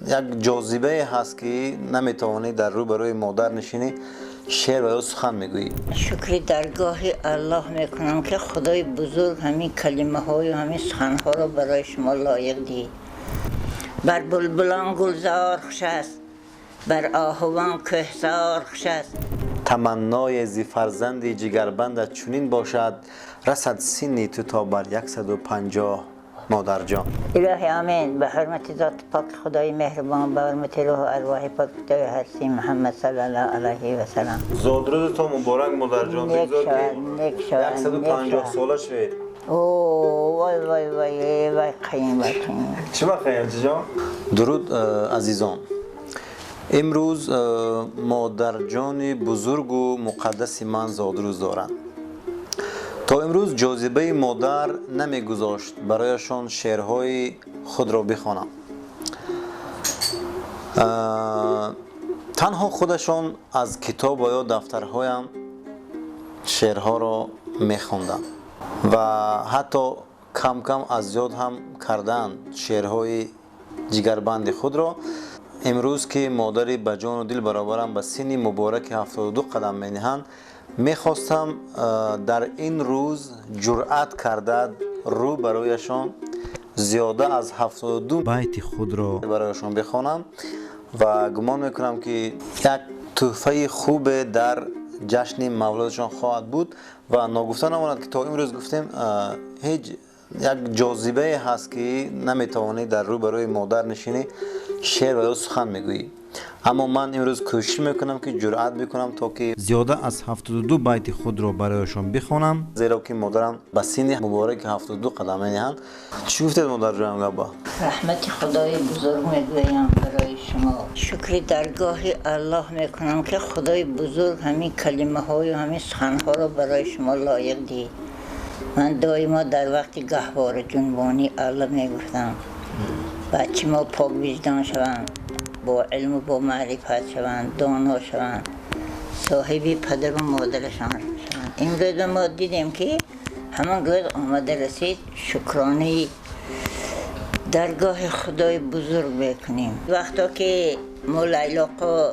یک جاذبه هست که نمیتوانی در روبروی مادر نشینی شعر و یا سخن میگویی. شکر درگاه الله میکنم که خدای بزرگ همین کلمه های و همین سخن ها را برای شما لایق دید. بر بلبلان گلزار خوش است، بر آهوان کهسار خوش است. تمنای زی فرزند جگربندت چنین باشد، رسد سنی تو تا بر 150 مادر جان. الهی آمین. به حرمت ذات پاک خدای مهربان، به حرمت روح و ارواح پاک خدای هستی محمد صلی الله علیه و سلم. زادروز تو مبارک مادر جان. نیک شود 150 ساله شد. اوه وای وای وای وای قیم وای قیم. چه خیلی جان؟ درود عزیزان. امروز مادر جان بزرگ و مقدس من زادروز دارند. تا امروز جاذبه مادر نمیگذاشت برایشان شعرهای خود را بخوانم. تنها خودشان از کتاب و یا دفترهایم شعرها را میخواندند و حتی کم کم از یاد هم کردند شعرهای جگربند خود را. امروز که مادری به جان و دل برابرم به سن مبارک 72 قدم می‌نهند، میخواستم در این روز جرأت کرده رو برایشان زیاده از 72 بیت خود را برایشان بخوانم و گمان میکنم که یک تحفه خوب در جشن مولدشان خواهد بود و ناگفته نماند که تا امروز گفتیم هیچ یک جاذبه هست که نمیتوانی در رو برای مادر نشینی شعر و یا سخن میگویی. اما من امروز کوشش میکنم که جرأت بکنم تا که زیاده از 72 بیت خود را برایشان بخوانم، زیرا که مادرم به سن مبارک 72 قدم می‌نهند. چی گفتید مادر جان گابا؟ رحمت خدای بزرگ میگویم برای شما. شکر درگاه الله میکنم که خدای بزرگ همین کلمه های و همین سخن ها را برای شما لایق دید. من دائما در وقت گهواره جنبانی الله میگفتم بچه ما پاک وجدان شوند، با علم و با معرفت شوند، دانا شوند، صاحبی پدر و مادرشان شوند. این روز ما دیدیم که همان روز آمده رسید شکرانه درگاه خدای بزرگ بکنیم. وقتا که ما لیلاقا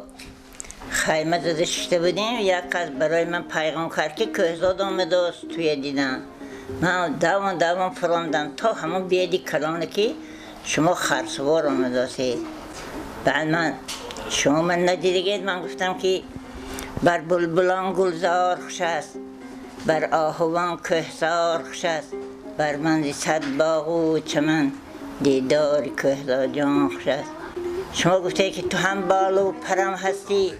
خیمه زده شده بودیم، یک کس برای من پیغام کرد که کهزاد آمده است توی دیدن. من دوان فراندم تا همون بیادی کلانه که شما خرسوار آمده هستید. بعد شما من ندیدگید، من گفتم که بر بلبلان گلزار خوش است، بر آهوان کهسار خوش است، بر من صد باغ و چمن دیدار کهزاد جان خوش است. شما گفته که تو هم بال و پرم هستی،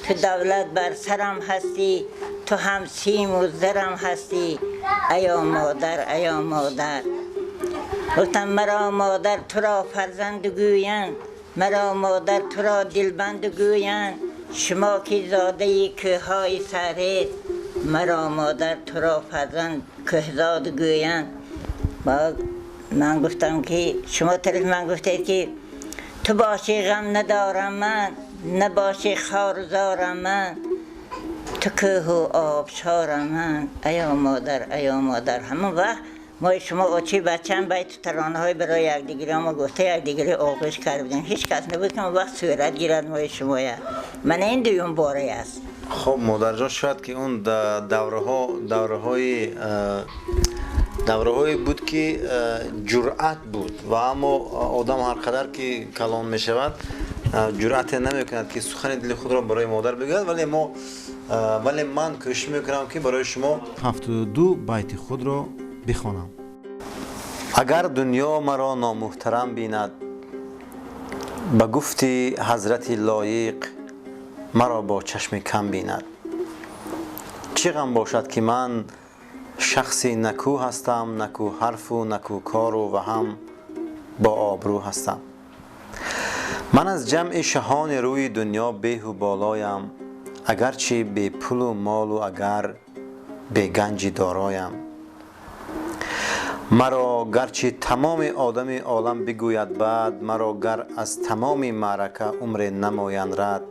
تو دولت بر سرم هستی، تو هم سیم و زرم هستی، ایا مادر ایا مادر. گفتم مرا مادر تو را فرزند گویند، مرا مادر تو را دلبند گویند، شما که زاده کوههای سرید، مرا مادر تو را فرزند کهزاد گویند. من گفتم که شما طرف من گفتید که تو باشی غم ندارم من، نباشی خارزارم من، تو کوه و آبشارم من، ایا مادر ایا مادر. همون وقت ما شما آچی بچه‌ام بیت ترانه های برای یکدیگری ما گفته یکدیگری آغوش کرده بودیم. هیچ کس نبود که اون وقت صورت گیرد ما شما. من این دوم باره است. خب مادر جان شاید که اون دوره‌هایی بود که جرأت بود و اما آدم هر قدر که کلان می شود جرأت نمی کند که سخن دل خود را برای مادر بگوید. ولی من کوشش میکنم که برای شما 72 بیت خود را بخوانم. اگر دنیا مرا نامحترم بیند، به گفتی حضرت لایق مرا با چشم کم بیند. چه غم باشد که من شخصی نکو هستم، نکو حرف و نکو کار و هم با آبرو هستم. من از جمع شهان روی دنیا بیه و بالایم، اگرچه بی پول و مال و اگر بی گنج دارایم. مرا گرچه تمام آدم عالم بگوید بعد، مرا گر از تمام معرکه عمر نمایند رد،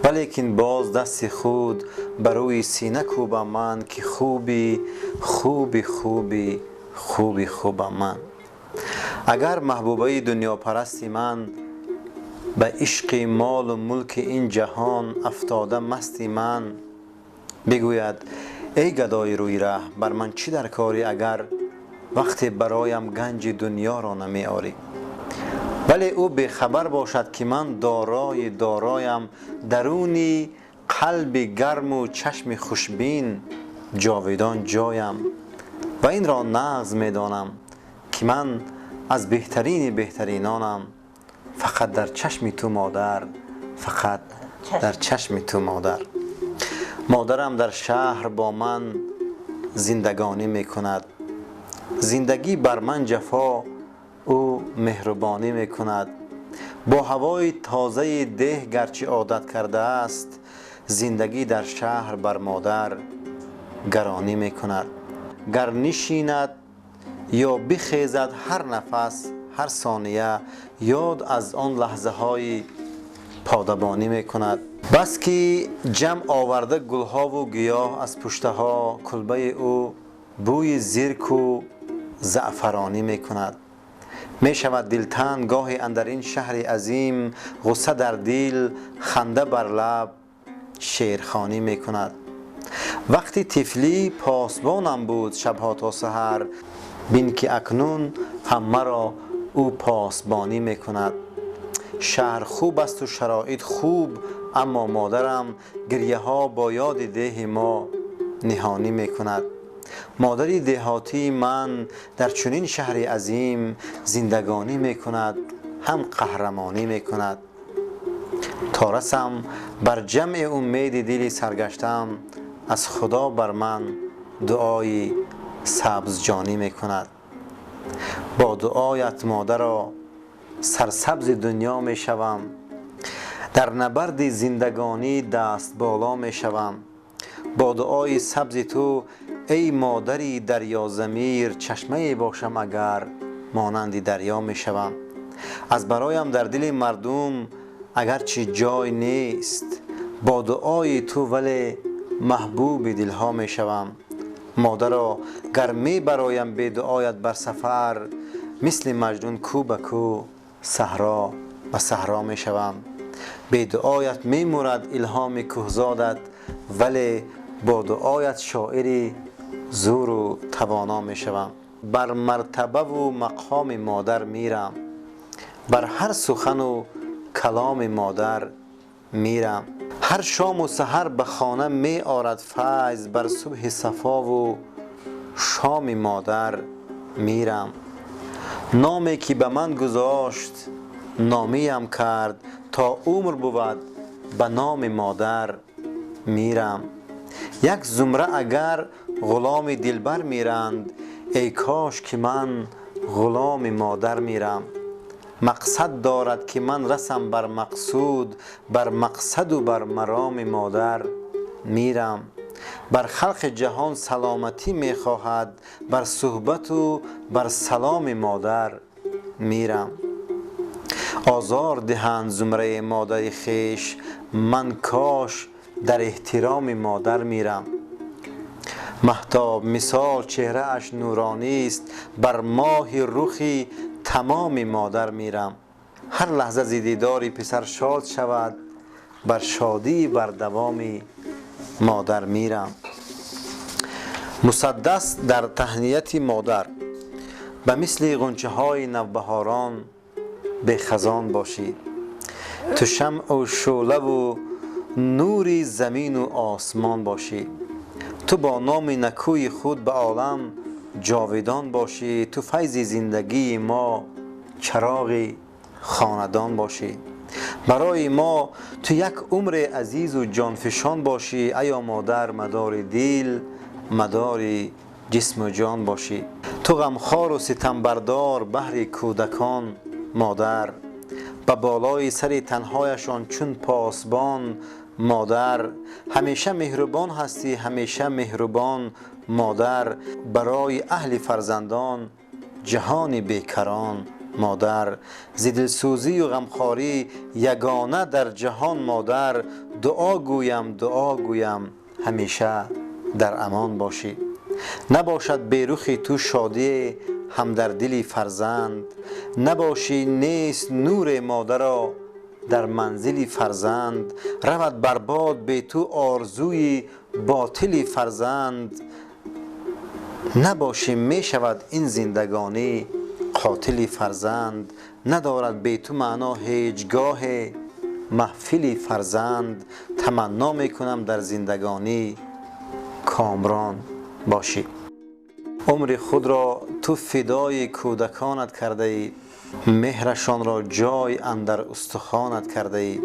ولیکن باز دست خود بر روی سینه کوبم من، که خوبی خوبی خوبی خوبی خوبم من. اگر محبوبه دنیا پرستی من، به عشق مال و ملک این جهان افتاده مستی من. بگوید ای گدای روی ره بر من چی در کاری اگر وقتی برایم گنج دنیا را نمی آری. ولی او بیخبر باشد که من دارایم درونی قلب گرم و چشم خوشبین جاویدان جایم. و این را نغز می دانم که من از بهترینانم فقط در چشم تو مادر، فقط در چشم تو مادر. مادرم در شهر با من زندگانی می کند، زندگی بر من جفا او مهربانی می کند. با هوای تازه ده گرچه عادت کرده است، زندگی در شهر بر مادر گرانی می کند. گر نشیند یا بخیزد هر نفس هر ثانیه یاد از آن لحظه های پادبانی می کند. بس که جمع آورده گلها و گیاه از پشتها کلبه او بوی زیرک و زعفرانی می کند. می شود دلتنگ گاهی اندر این شهر عظیم، غصه در دل خنده بر لب شیرخوانی می کند. وقتی طفلی پاسبانم بود شبها تا سحر، بین که اکنون هم مرا او پاسبانی می کند. شهر خوب است و شرایط خوب، اما مادرم گریه ها با یاد ده ما نهانی می کند. مادری دهاتی من در چنین شهر عظیم زندگانی می کند، هم قهرمانی می کند. تا رسم بر جمع امید دلی سرگشتم، از خدا بر من دعای سبز جانی می کند. با دعایت مادرا سرسبز دنیا می شوم، در نبرد زندگانی دست بالا می شوم. با دعای سبز تو ای مادری دریا ضمیر، چشمه باشم اگر مانند دریا می شوم. از برایم در دل مردم اگرچه جای نیست، با دعای تو ولی محبوب دلها می شوم. مادرا گر می برایم به دعایت بر سفر، مثل مجنون کو به کو صحرا به صحرا می شوم. به دعایت می مرد الهام کهزادت، ولی با دعایت شاعری زور و توانا می شوم. بر مرتبه و مقام مادر میرم، بر هر سخن و کلام مادر میرم. هر شام و سحر به خانه می آرد فیض، بر صبح صفا و شام مادر میرم. نامی که به من گذاشت نامیم کرد، تا عمر بود به نام مادر میرم. یک زمره اگر غلام دلبر میرند، ای کاش که من غلام مادر میرم. مقصد دارد که من رسم بر مقصود، بر مقصد و بر مرام مادر میرم. بر خلق جهان سلامتی میخواهد، بر صحبت و بر سلام مادر میرم. آزار دهند زمره مادر خویش، من کاش در احترام مادر میرم. مهتاب مثال چهره اش نورانی است، بر ماه رخی تمام مادر میرم. هر لحظه ز دیدار پسر شاد شود، بر شادی بر دوام مادر میرم. مسدس در تهنیت مادر، به مثل غنچه های نوبهاران به خزان باشی. تو شمع و شعله و نوری زمین و آسمان باشی. تو با نام نکوی خود به عالم جاویدان باشی. تو فیض زندگی ما چراغ خاندان باشی. برای ما تو یک عمر عزیز و جانفشان باشی. ایا مادر مدار دل مدار جسم و جان باشی. تو غمخوار و ستم بردار بهر کودکان مادر، به بالای سر تنهایشان چون پاسبان مادر. همیشه مهربان هستی همیشه مهربان مادر، برای اهل فرزندان جهان بیکران مادر. ز دلسوزی و غمخواری یگانه در جهان مادر، دعا گویم همیشه در امان باشی. نباشد بی رخ تو شادی هم در دل فرزند، نباشی نیست نور مادر را در منزلی فرزند، رود برباد به تو آرزوی باطلی فرزند. نباشی می شود این زندگانی قاتلی فرزند، ندارد به تو معنا هیچگاه محفلی فرزند. تمنا می کنم در زندگانی کامران باشی. عمر خود را تو فدای کودکانت کرده ای، مهرشان را جای اندر استخوانت کرده ای.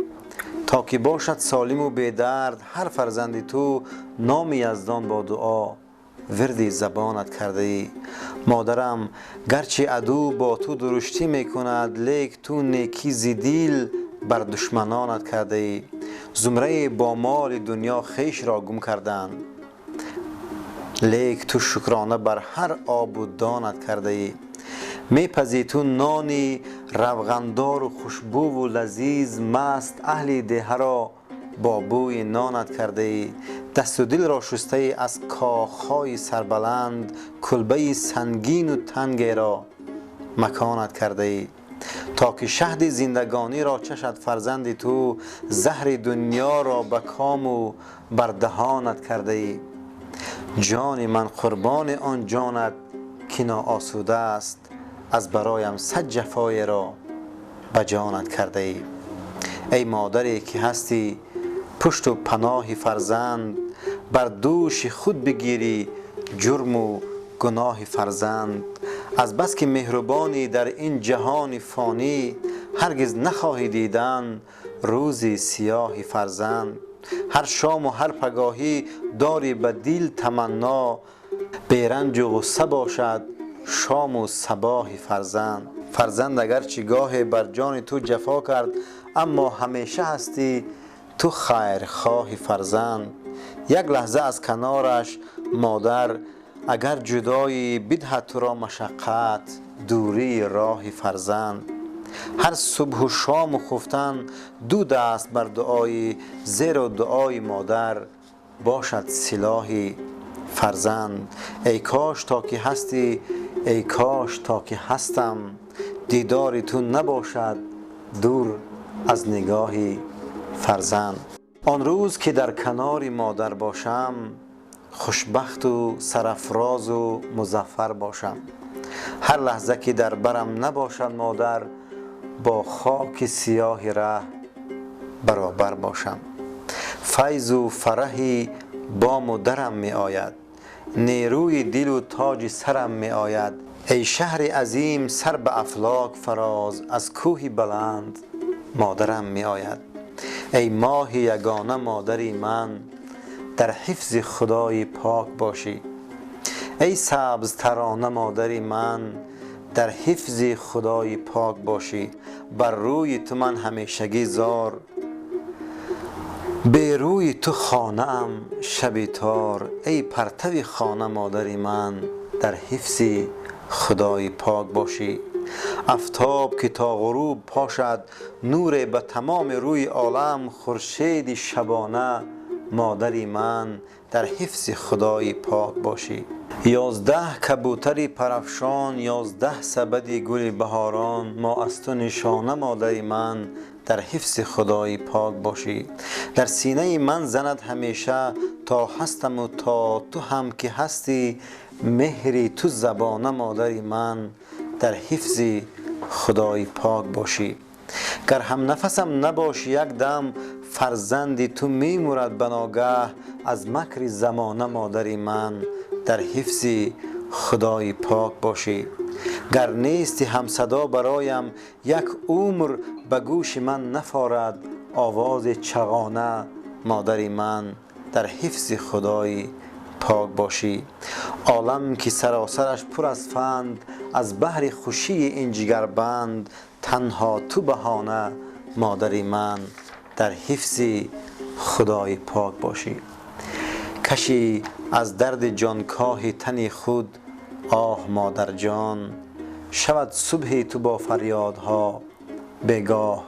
تا که باشد سالم و بی درد هر فرزند تو، نام یزدان با دعا ورد زبانت کرده ای. مادرم گرچه عدو با تو درشتی می کند، لیک تو نیکی زدیل بر دشمنانت کرده ای. زمره با مال دنیا خیش را گم کردند، لیک تو شکرانه بر هر آب و دانت کرده ای. میپزی تو نانی روغندار و خوشبو و لذیذ، مست اهل دهه را با بوی نانت کرده ای. دست و دل را شسته ای از کاخهای سربلند، کلبه سنگین و تنگ را مکانت کرده ای. تا که شهد زندگانی را چشد فرزند تو، زهر دنیا را به کام و بر دهانت کرده ای. جان من قربان آن جانت که ناآسوده است، از برایم صد جفای را به جانت کرده ای. ای مادری که هستی پشت و پناه فرزند، بر دوش خود بگیری جرم و گناه فرزند. از بس که مهربانی در این جهان فانی، هرگز نخواهی دیدن روزی سیاه فرزند. هر شام و هر پگاهی داری به دل تمنا، بیرنج و غصه باشد شام و صباح فرزند. فرزند اگرچه گاه بر جان تو جفا کرد، اما همیشه هستی تو خیرخواه فرزند. یک لحظه از کنارش مادر اگر جدایی، بدهد تو را مشقت دوری راه فرزند. هر صبح و شام و خفتن دو دست بر دعایی، زیرا دعای مادر باشد سلاح فرزند. ای کاش تا که هستی، ای کاش تا که هستم، دیدار تو نباشد دور از نگاه فرزند. آن روز که در کنار مادر باشم، خوشبخت و سرافراز و مظفر باشم. هر لحظه که در برم نباشد مادر، با خاک سیاه ره برابر باشم. فیض و فرحی بام و درم می آید، نیروی دل و تاج سرم می آید. ای شهر عظیم سر به افلاک فراز، از کوه بلند مادرم می آید. ای ماه یگانه مادری من، در حفظ خدای پاک باشی. ای سبز ترانه مادری من، در حفظ خدای پاک باشی. بر روی تو من همیشگی زار، به روی تو خانه ام شب تار. ای پرتو خانه مادری من، در حفظ خدای پاک باشی. آفتاب که تا غروب پاشد، نور به تمام روی عالم. خورشید شبانه مادری من، در حفظ خدای پاک باشی. 11 کبوتری پرافشان، 11 سبد گل بهاران. ما از تو نشانه مادری من، در حفظ خدای پاک باشی. در سینه من زند همیشه تا هستم و تا تو هم که هستی، مهری تو زبانه مادری من، در حفظ خدای پاک باشی. گر هم نفسم نباشی یک دم، فرزندی تو میمرد بناگه. از مکر زمانه مادری من، در حفظ خدای پاک باشی. گر نیستی هم صدا برایم، یک عمر به گوش من نفارد آواز چغانه مادری من، در حفظ خدای پاک باشی. عالم که سراسرش پر از فند، از بحر خوشی این جگربند. تنها تو بهانه مادری من، در حفظ خدای پاک باشی. کشی از درد جانکاه تن خود، آه مادر جان. شود صبح تو با فریادها بگاه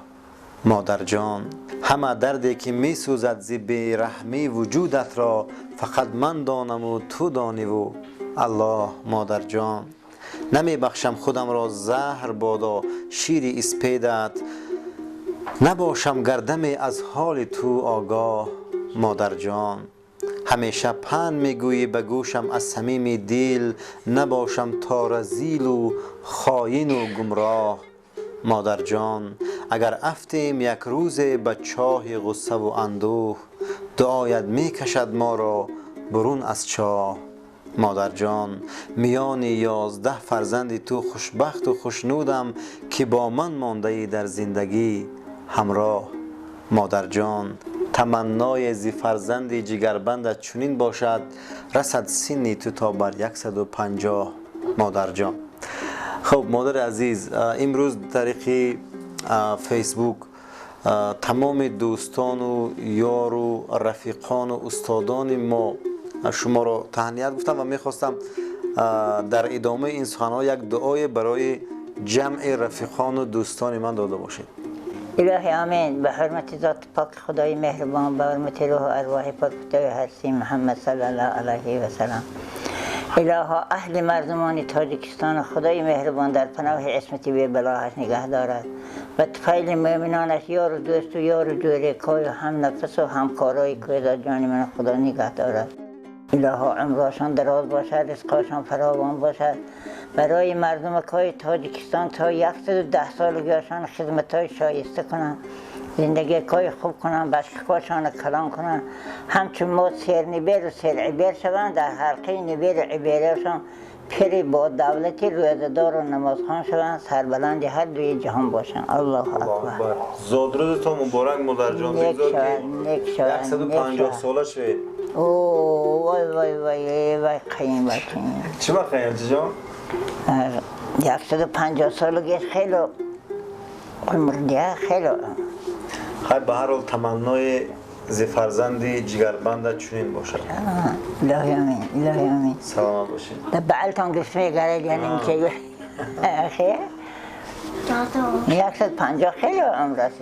مادر جان. همه دردی که می سوزد ز بیرحمی وجودت را، فقط من دانم و تو دانی و الله مادر جان. نمی بخشم خودم را زهر بادا شیر اسپیدت، نباشم گردمی از حال تو آگاه مادر جان. همیشه پند میگویی به گوشم از صمیم دل، نباشم تا رذیل و خاین و گمراه مادر جان. اگر افتیم یک روز به چاه غصه و اندوه، دعایت میکشد ما را برون از چاه مادر جان. میان 11 فرزند تو خوشبخت و خوشنودم، که با من مانده ای در زندگی همراه مادر جان. تمنای زی فرزند جگربندت چنین باشد، رسد سنی تو تا بر 150 مادر جان. خب مادر عزیز، امروز طریق فیسبوک تمام دوستان و یار و رفیقان و استادان ما شما را تهنیت گفتم و میخواستم در ادامه این سخنها یک دعای برای جمع رفیقان و دوستان من داده باشید. الهی آمین. به حرمت ذات پاک خدای مهربان، به حرمت روح ارواح پاک فتای هستی محمد صلی الله علیه و سلم. الها اهل مردمان تاجیکستان خدای مهربان در پناه عصمت بی بلاهش نگه دارد و طفیل مؤمنانش یار و دوست و یار و جوریکای و هم نفس و همکارای که در جان من خدا نگه دارد. الها عمرشان دراز باشد، رزقشان فراوان باشد. برای مردم کای تاجیکستان تا 110 سالگیشان خدمتای شایسته کنند، زندگی کای خوب کنند، بشکفاشان کلان کنند، همچون ما سیر نبیر و سیر عبیر شوند، در حلقه نبیر عبیرشان پری با دولتی روزدار و نمازخوان شوند، سربلند هر دوی جهان باشند. الله اکبر. زادروزتون مبارک مادر جان. نیک شوند 150 ساله شد. اوه وای وای وای وای قیمتون. چی وقت قیمتی جان؟ 150 سالگیش خیلی عمر دیگه خیلی. خیلی به هر حال تمنای زی فرزندی جگربندت چنین باشد. الهی آمین. الهی آمین. سلامت باشین. در بعلتان گفتم گره یعنی چه خیلی 150 خیلی عمر است.